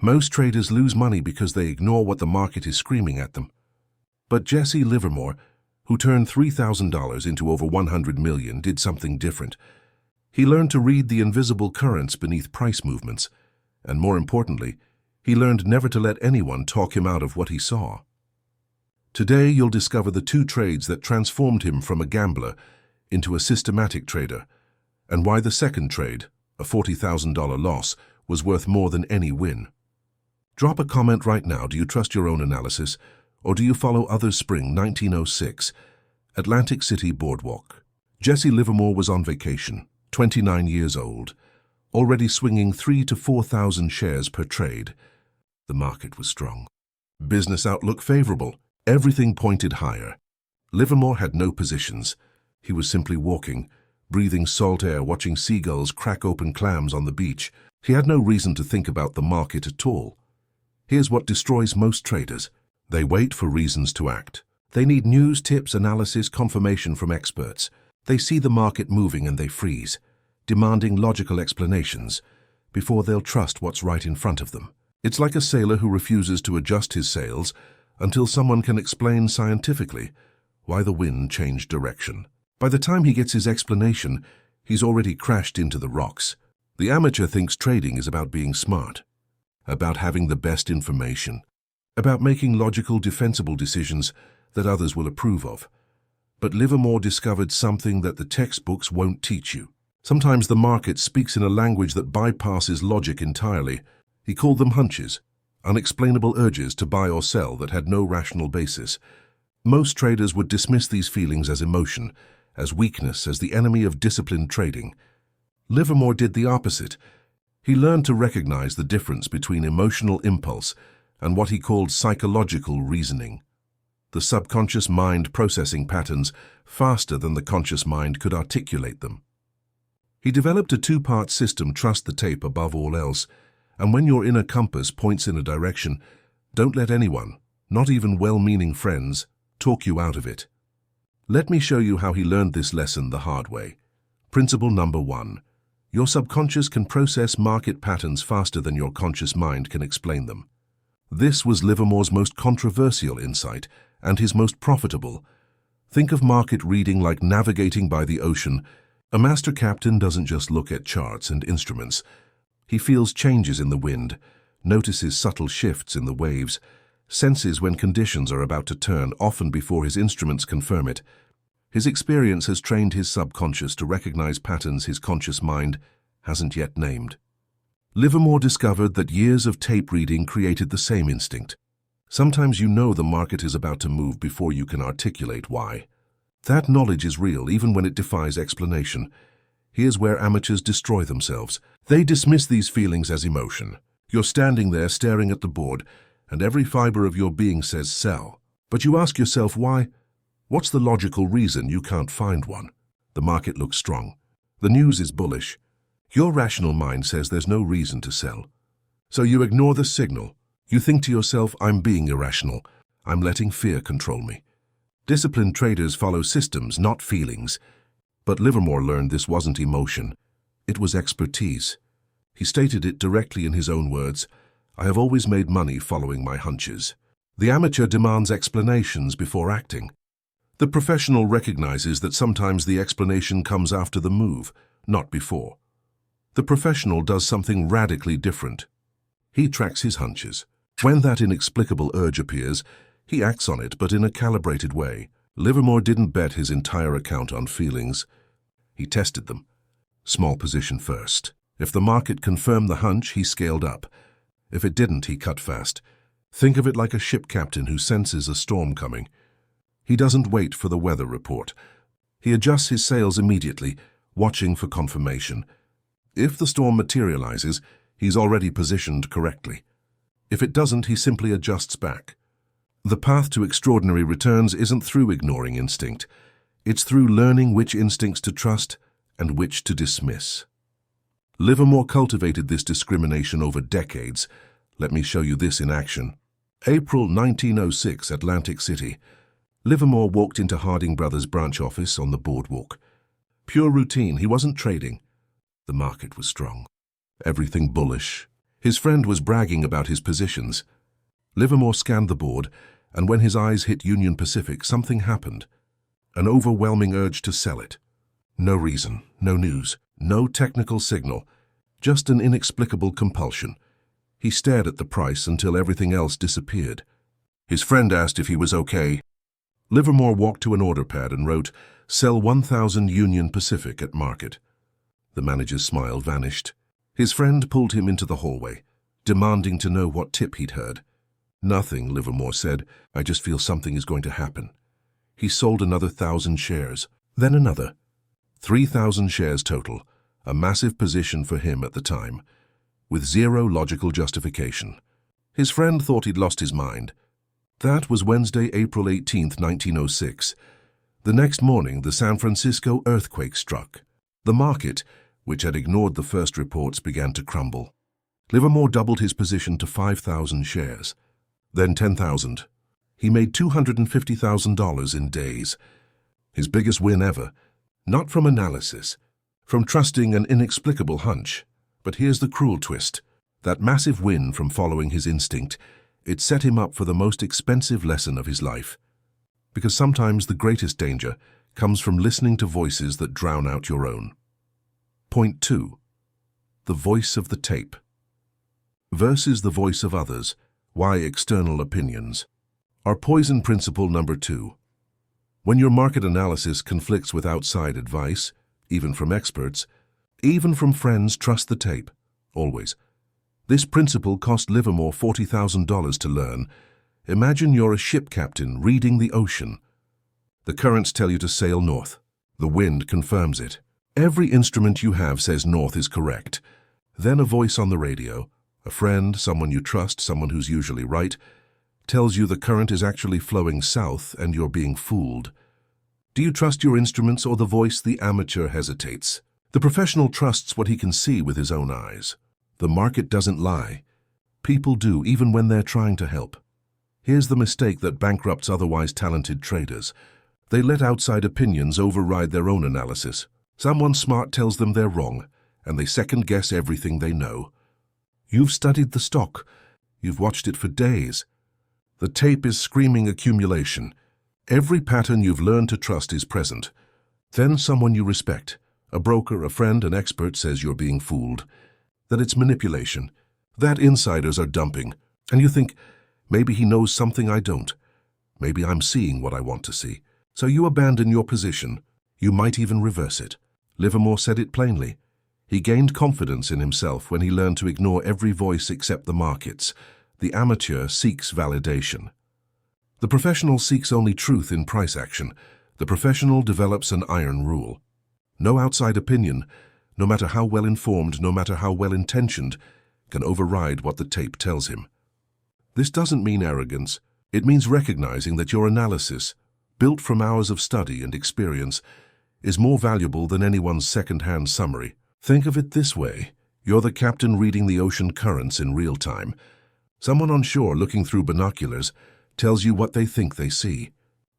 Most traders lose money because they ignore what the market is screaming at them. But Jesse Livermore, who turned $3,000 into over $100 million, did something different. He learned to read the invisible currents beneath price movements, and more importantly, he learned never to let anyone talk him out of what he saw. Today, you'll discover the two trades that transformed him from a gambler into a systematic trader, and why the second trade, a $40,000 loss, was worth more than any win. Drop a comment right now. Do you trust your own analysis, or do you follow others? Spring 1906, Atlantic City Boardwalk. Jesse Livermore was on vacation, 29 years old, already swinging 3,000 to 4,000 shares per trade. The market was strong. Business outlook favorable. Everything pointed higher. Livermore had no positions. He was simply walking, breathing salt air, watching seagulls crack open clams on the beach. He had no reason to think about the market at all. Here's what destroys most traders. They wait for reasons to act. They need news, tips, analysis, confirmation from experts. They see the market moving and they freeze, demanding logical explanations before they'll trust what's right in front of them. It's like a sailor who refuses to adjust his sails until someone can explain scientifically why the wind changed direction. By the time he gets his explanation, he's already crashed into the rocks. The amateur thinks trading is about being smart, about having the best information, about making logical, defensible decisions that others will approve of. But Livermore discovered something that the textbooks won't teach you. Sometimes the market speaks in a language that bypasses logic entirely. He called them hunches, unexplainable urges to buy or sell that had no rational basis. Most traders would dismiss these feelings as emotion, as weakness, as the enemy of disciplined trading. Livermore did the opposite. He learned to recognize the difference between emotional impulse and what he called psychological reasoning. The subconscious mind processing patterns faster than the conscious mind could articulate them. He developed a two-part system: trust the tape above all else, and when your inner compass points in a direction, don't let anyone, not even well-meaning friends, talk you out of it. Let me show you how he learned this lesson the hard way. Principle number 1. Your subconscious can process market patterns faster than your conscious mind can explain them. This was Livermore's most controversial insight and his most profitable. Think of market reading like navigating by the ocean. A master captain doesn't just look at charts and instruments. He feels changes in the wind, notices subtle shifts in the waves, senses when conditions are about to turn, often before his instruments confirm it. His experience has trained his subconscious to recognize patterns his conscious mind hasn't yet named. Livermore discovered that years of tape reading created the same instinct. Sometimes you know the market is about to move before you can articulate why. That knowledge is real even when it defies explanation. Here's where amateurs destroy themselves. They dismiss these feelings as emotion. You're standing there staring at the board, and every fiber of your being says sell. But you ask yourself why? What's the logical reason? You can't find one. The market looks strong. The news is bullish. Your rational mind says there's no reason to sell. So you ignore the signal. You think to yourself, I'm being irrational. I'm letting fear control me. Disciplined traders follow systems, not feelings. But Livermore learned this wasn't emotion. It was expertise. He stated it directly in his own words: I have always made money following my hunches. The amateur demands explanations before acting. The professional recognizes that sometimes the explanation comes after the move, not before. The professional does something radically different. He tracks his hunches. When that inexplicable urge appears, he acts on it, but in a calibrated way. Livermore didn't bet his entire account on feelings. He tested them. Small position first. If the market confirmed the hunch, he scaled up. If it didn't, he cut fast. Think of it like a ship captain who senses a storm coming. He doesn't wait for the weather report. He adjusts his sails immediately, watching for confirmation. If the storm materializes, he's already positioned correctly. If it doesn't, he simply adjusts back. The path to extraordinary returns isn't through ignoring instinct. It's through learning which instincts to trust and which to dismiss. Livermore cultivated this discrimination over decades. Let me show you this in action. April 1906, Atlantic City. Livermore walked into Harding Brothers' branch office on the boardwalk. Pure routine, he wasn't trading. The market was strong. Everything bullish. His friend was bragging about his positions. Livermore scanned the board, and when his eyes hit Union Pacific, something happened. An overwhelming urge to sell it. No reason, no news, no technical signal, just an inexplicable compulsion. He stared at the price until everything else disappeared. His friend asked if he was okay. Livermore walked to an order pad and wrote, "Sell 1,000 Union Pacific at market." The manager's smile vanished. His friend pulled him into the hallway, demanding to know what tip he'd heard. "Nothing," Livermore said. "I just feel something is going to happen." He sold another 1,000 shares, then another. 3,000 shares total, a massive position for him at the time, with zero logical justification. His friend thought he'd lost his mind. That was Wednesday, April 18, 1906. The next morning, the San Francisco earthquake struck. The market, which had ignored the first reports, began to crumble. Livermore doubled his position to 5,000 shares, then 10,000. He made $250,000 in days. His biggest win ever, not from analysis, from trusting an inexplicable hunch. But here's the cruel twist. That massive win from following his instinct, it set him up for the most expensive lesson of his life. Because sometimes the greatest danger comes from listening to voices that drown out your own. Point 2. The voice of the tape. Versus the voice of others. Why external opinions are poison. Principle number 2. When your market analysis conflicts with outside advice, even from experts, even from friends, trust the tape. Always. This principle cost Livermore $40,000 to learn. Imagine you're a ship captain reading the ocean. The currents tell you to sail north. The wind confirms it. Every instrument you have says north is correct. Then a voice on the radio, a friend, someone you trust, someone who's usually right, tells you the current is actually flowing south and you're being fooled. Do you trust your instruments or the voice? The amateur hesitates. The professional trusts what he can see with his own eyes. The market doesn't lie. People do, even when they're trying to help. Here's the mistake that bankrupts otherwise talented traders. They let outside opinions override their own analysis. Someone smart tells them they're wrong, and they second-guess everything they know. You've studied the stock. You've watched it for days. The tape is screaming accumulation. Every pattern you've learned to trust is present. Then someone you respect, a broker, a friend, an expert, says you're being fooled, that it's manipulation, that insiders are dumping, and you think, maybe he knows something I don't. Maybe I'm seeing what I want to see. So you abandon your position. You might even reverse it. Livermore said it plainly. He gained confidence in himself when he learned to ignore every voice except the markets. The amateur seeks validation. The professional seeks only truth in price action. The professional develops an iron rule. No outside opinion, no matter how well informed, no matter how well intentioned, can override what the tape tells him. This doesn't mean arrogance. It means recognizing that your analysis, built from hours of study and experience, is more valuable than anyone's second-hand summary. Think of it this way. You're the captain reading the ocean currents in real time. Someone on shore looking through binoculars tells you what they think they see.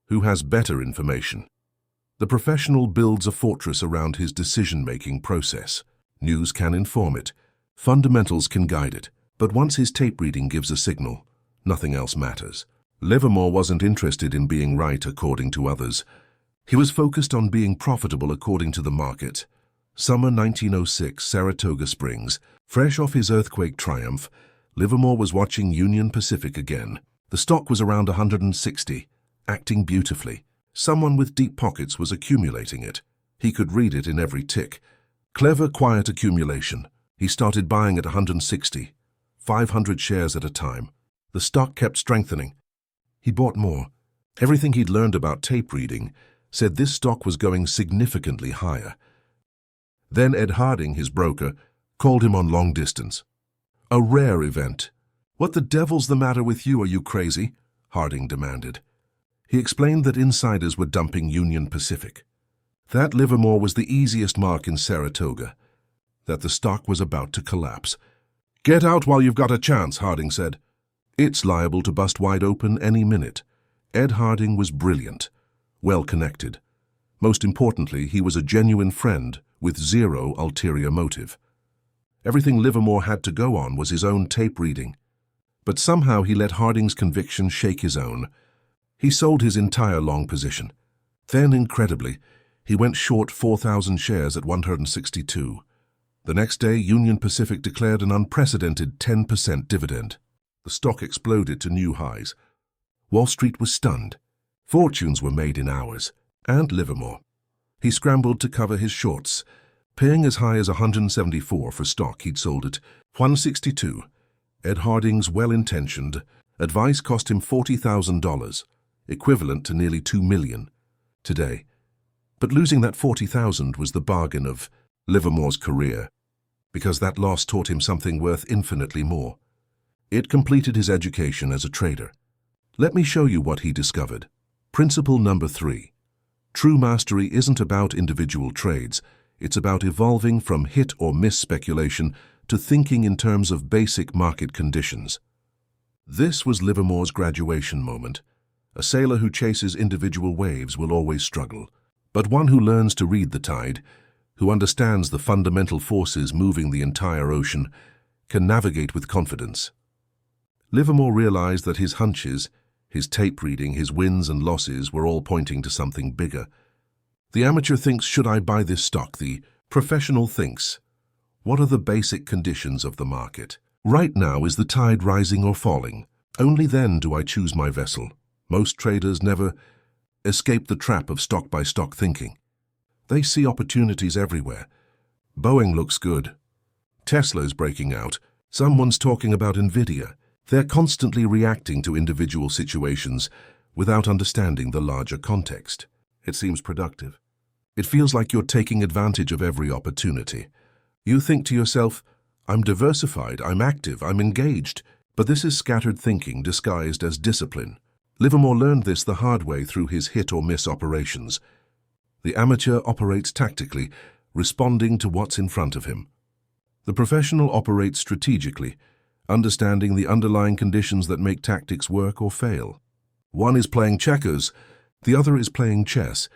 Who has better information? The professional builds a fortress around his decision-making process. News can inform it. Fundamentals can guide it. But once his tape reading gives a signal, nothing else matters. Livermore wasn't interested in being right according to others. He was focused on being profitable according to the market. Summer 1906, Saratoga Springs. Fresh off his earthquake triumph, Livermore was watching Union Pacific again. The stock was around 160, acting beautifully. Someone with deep pockets was accumulating it. He could read it in every tick. Clever, quiet accumulation. He started buying at 160, 500 shares at a time. The stock kept strengthening. He bought more. Everything he'd learned about tape reading said this stock was going significantly higher. Then Ed Harding, his broker, called him on long distance. A rare event. "What the devil's the matter with you? Are you crazy?" Harding demanded. He explained that insiders were dumping Union Pacific. That Livermore was the easiest mark in Saratoga. That the stock was about to collapse. "Get out while you've got a chance," Harding said. "It's liable to bust wide open any minute." Ed Harding was brilliant, well-connected. Most importantly, he was a genuine friend with zero ulterior motive. Everything Livermore had to go on was his own tape reading. But somehow he let Harding's conviction shake his own. He sold his entire long position. Then, incredibly, he went short 4,000 shares at 162. The next day, Union Pacific declared an unprecedented 10% dividend. The stock exploded to new highs. Wall Street was stunned. Fortunes were made in hours. And Livermore. He scrambled to cover his shorts, paying as high as 174 for stock he'd sold at 162. Ed Harding's well-intentioned advice cost him $40,000, equivalent to nearly $2 million today. But losing that $40,000 was the bargain of Livermore's career, because that loss taught him something worth infinitely more. It completed his education as a trader. Let me show you what he discovered. Principle number 3. True mastery isn't about individual trades. It's about evolving from hit or miss speculation to thinking in terms of basic market conditions. This was Livermore's graduation moment. A sailor who chases individual waves will always struggle, but one who learns to read the tide, who understands the fundamental forces moving the entire ocean, can navigate with confidence. Livermore realized that his hunches, his tape reading, his wins and losses were all pointing to something bigger. The amateur thinks, should I buy this stock? The professional thinks, what are the basic conditions of the market? Right now, is the tide rising or falling? Only then do I choose my vessel. Most traders never escape the trap of stock-by-stock thinking. They see opportunities everywhere. Boeing looks good. Tesla's breaking out. Someone's talking about Nvidia. They're constantly reacting to individual situations without understanding the larger context. It seems productive. It feels like you're taking advantage of every opportunity. You think to yourself, I'm diversified, I'm active, I'm engaged. But this is scattered thinking disguised as discipline. Livermore learned this the hard way through his hit-or-miss operations. The amateur operates tactically, responding to what's in front of him. The professional operates strategically, understanding the underlying conditions that make tactics work or fail. One is playing checkers, the other is playing chess.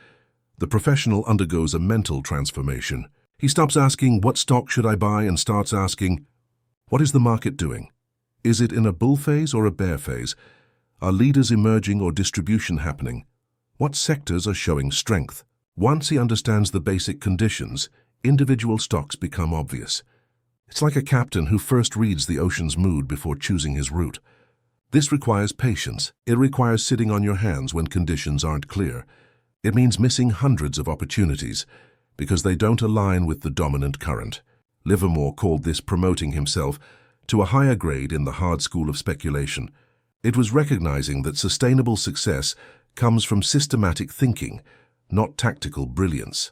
The professional undergoes a mental transformation. He stops asking, what stock should I buy, and starts asking, what is the market doing? Is it in a bull phase or a bear phase? Are leaders emerging or distribution happening? What sectors are showing strength? Once he understands the basic conditions, individual stocks become obvious. It's like a captain who first reads the ocean's mood before choosing his route. This requires patience. It requires sitting on your hands when conditions aren't clear. It means missing hundreds of opportunities because they don't align with the dominant current. Livermore called this promoting himself to a higher grade in the hard school of speculation. It was recognizing that sustainable success comes from systematic thinking, not tactical brilliance.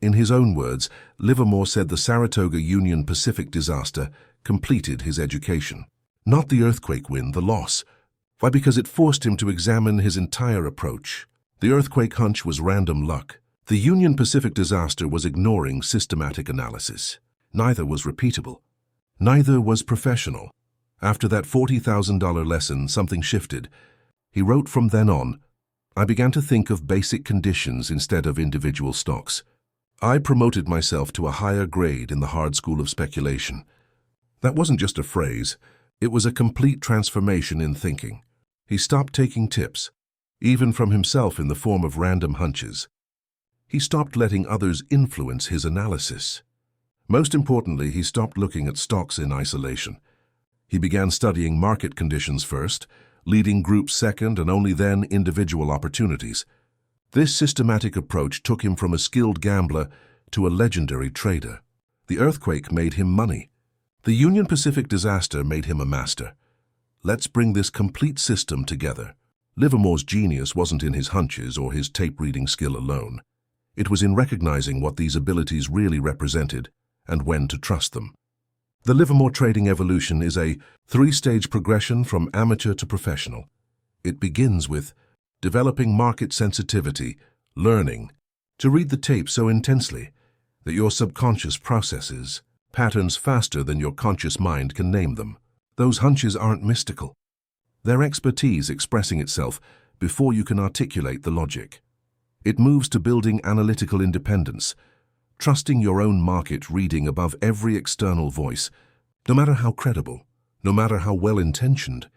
In his own words, Livermore said the Saratoga Union Pacific disaster completed his education. Not the earthquake win, the loss. Why? Because it forced him to examine his entire approach. The earthquake hunch was random luck. The Union Pacific disaster was ignoring systematic analysis. Neither was repeatable. Neither was professional. After that $40,000 lesson, something shifted. He wrote, from then on, I began to think of basic conditions instead of individual stocks. I promoted myself to a higher grade in the hard school of speculation. That wasn't just a phrase. It was a complete transformation in thinking. He stopped taking tips, even from himself in the form of random hunches. He stopped letting others influence his analysis. Most importantly, he stopped looking at stocks in isolation. He began studying market conditions first, leading groups second, and only then individual opportunities. This systematic approach took him from a skilled gambler to a legendary trader. The earthquake made him money. The Union Pacific disaster made him a master. Let's bring this complete system together. Livermore's genius wasn't in his hunches or his tape-reading skill alone. It was in recognizing what these abilities really represented and when to trust them. The Livermore trading evolution is a three-stage progression from amateur to professional. It begins with developing market sensitivity, learning to read the tape so intensely that your subconscious processes patterns faster than your conscious mind can name them. Those hunches aren't mystical. They're expertise expressing itself before you can articulate the logic. It moves to building analytical independence, trusting your own market reading above every external voice, no matter how credible, no matter how well-intentioned.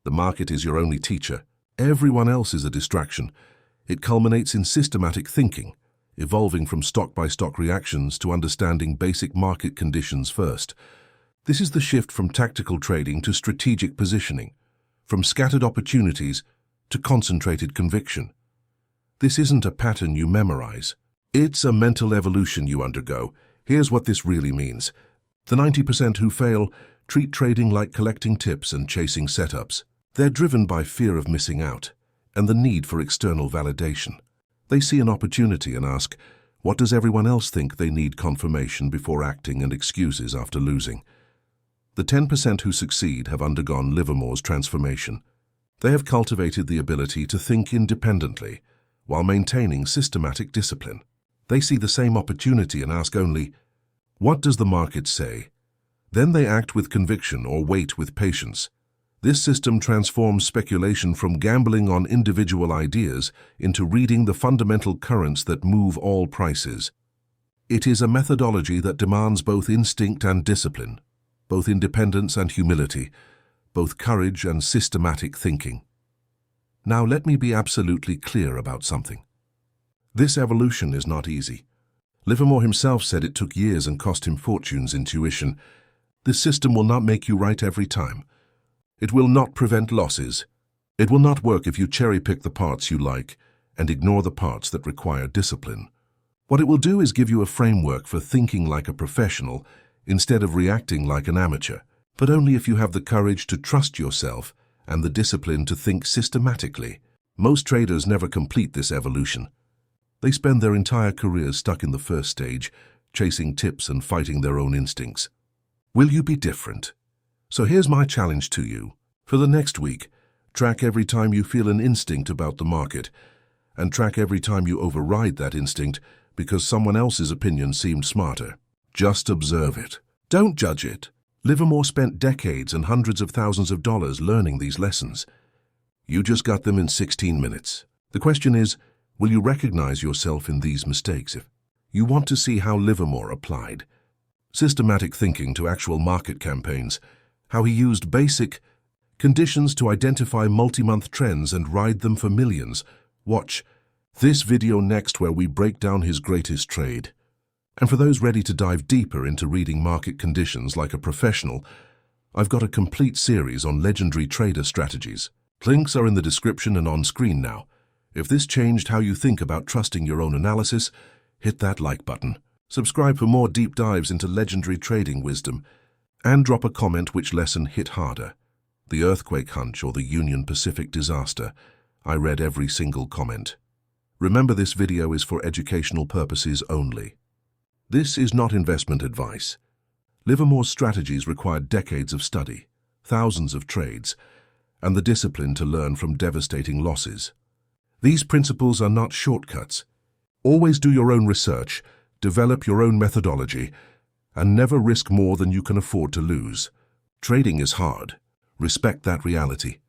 The market is your only teacher. Everyone else is a distraction. It culminates in systematic thinking, evolving from stock-by-stock reactions to understanding basic market conditions first. This is the shift from tactical trading to strategic positioning, from scattered opportunities to concentrated conviction. This isn't a pattern you memorize. It's a mental evolution you undergo. Here's what this really means. The 90% who fail treat trading like collecting tips and chasing setups. They're driven by fear of missing out and the need for external validation. They see an opportunity and ask, what does everyone else think? They need confirmation before acting and excuses after losing. The 10% who succeed have undergone Livermore's transformation. They have cultivated the ability to think independently while maintaining systematic discipline. They see the same opportunity and ask only, what does the market say? Then they act with conviction or wait with patience. This system transforms speculation from gambling on individual ideas into reading the fundamental currents that move all prices. It is a methodology that demands both instinct and discipline, both independence and humility, both courage and systematic thinking. Now let me be absolutely clear about something. This evolution is not easy. Livermore himself said it took years and cost him fortunes in tuition. This system will not make you right every time. It will not prevent losses. It will not work if you cherry-pick the parts you like and ignore the parts that require discipline. What it will do is give you a framework for thinking like a professional instead of reacting like an amateur, but only if you have the courage to trust yourself and the discipline to think systematically. Most traders never complete this evolution. They spend their entire careers stuck in the first stage, chasing tips and fighting their own instincts. Will you be different? So here's my challenge to you. For the next week, track every time you feel an instinct about the market, and track every time you override that instinct because someone else's opinion seemed smarter. Just observe it. Don't judge it. Livermore spent decades and hundreds of thousands of dollars learning these lessons. You just got them in 16 minutes. The question is, will you recognize yourself in these mistakes? If you want to see how Livermore applied systematic thinking to actual market campaigns, how he used basic conditions to identify multi-month trends and ride them for millions, watch this video next where we break down his greatest trade. And for those ready to dive deeper into reading market conditions like a professional, I've got a complete series on legendary trader strategies. Links are in the description and on screen now. If this changed how you think about trusting your own analysis, hit that like button. Subscribe for more deep dives into legendary trading wisdom, and drop a comment which lesson hit harder. The earthquake hunch or the Union Pacific disaster. I read every single comment. Remember, this video is for educational purposes only. This is not investment advice. Livermore's strategies required decades of study, thousands of trades, and the discipline to learn from devastating losses. These principles are not shortcuts. Always do your own research, develop your own methodology, and never risk more than you can afford to lose. Trading is hard. Respect that reality.